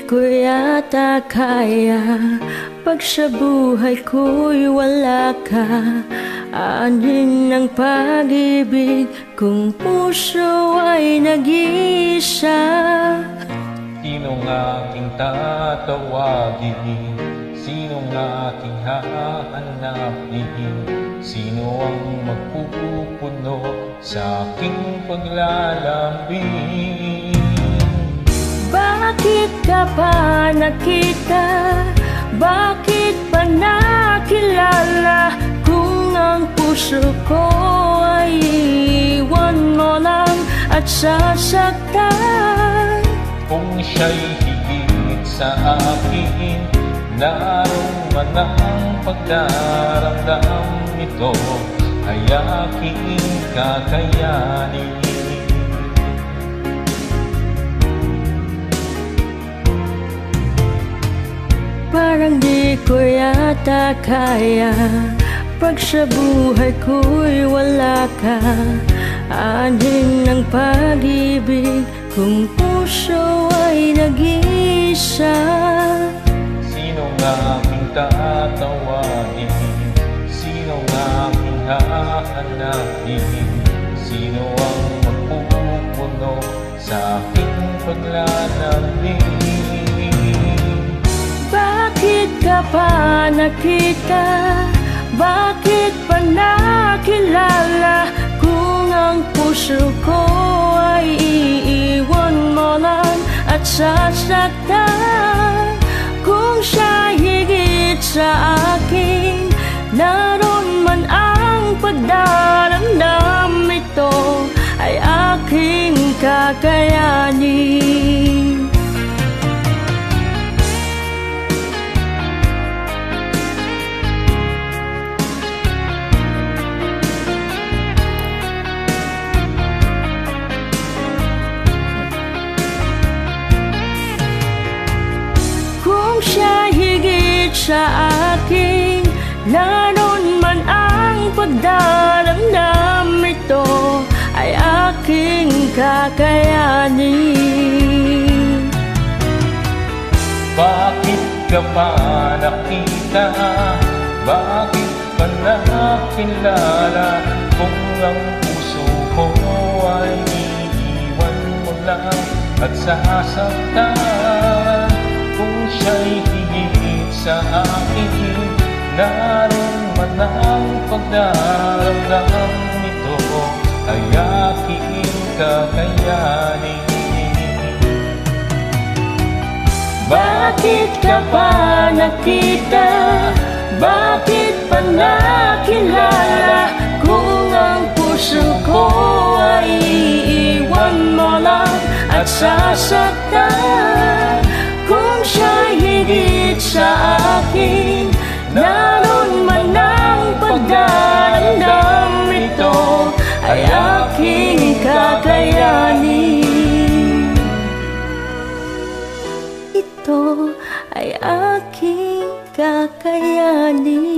ko yata kaya pag sa buhay ko'y wala ka. Anin ng pag-ibig kung puso ay nag-iisa. Sinong aking tatawagin? Sinong aking hahanapin? Sino ang magpupuno sa aking paglalambing? Bakit ka pa nakita? Bakit pa nakilala? Kung ang puso ko ay iwan mo lang at sasaktan. Kung siya'y higit sa akin, naroon man ang pagdaramdam nito, ay aking kakayanin. Parang di ko yata kaya pag sa buhay ko'y wala ka. Anin ng pag-ibig kung puso ay nag-iisa. Sinong aking tatawagin? Sinong aking hahanapin? Sino ang magpupuno sa aking paglalambing? Bakit ka pa nakita? Bakit pa nakilala? Kung ang puso ko ay iiwan mo lang at sasaktan. Kung siya higit sa akin, naroon man ang pagdaramdam, ito ay aking kakayanin. Siya higit sa akin, naroon man ang pagdaramdam, ito ay aking kakayanin. Bakit ka pa nakita? Bakit pa nakilala? Kung ang puso ko ay iiwan mo lang at sasaktan. Kung siya'y higit sa akin, naroon man ang pagdaramdam nito, ay aking kakayanin. Bakit ka pa nakita? Bakit pa nakilala? Kung ang puso ko ay iiwan mo lang at sasaktan. Kung siya'y higit sa akin, naroon man ang pagdaramdam, ito ay aking kakayanin. Ito ay aking kakayanin.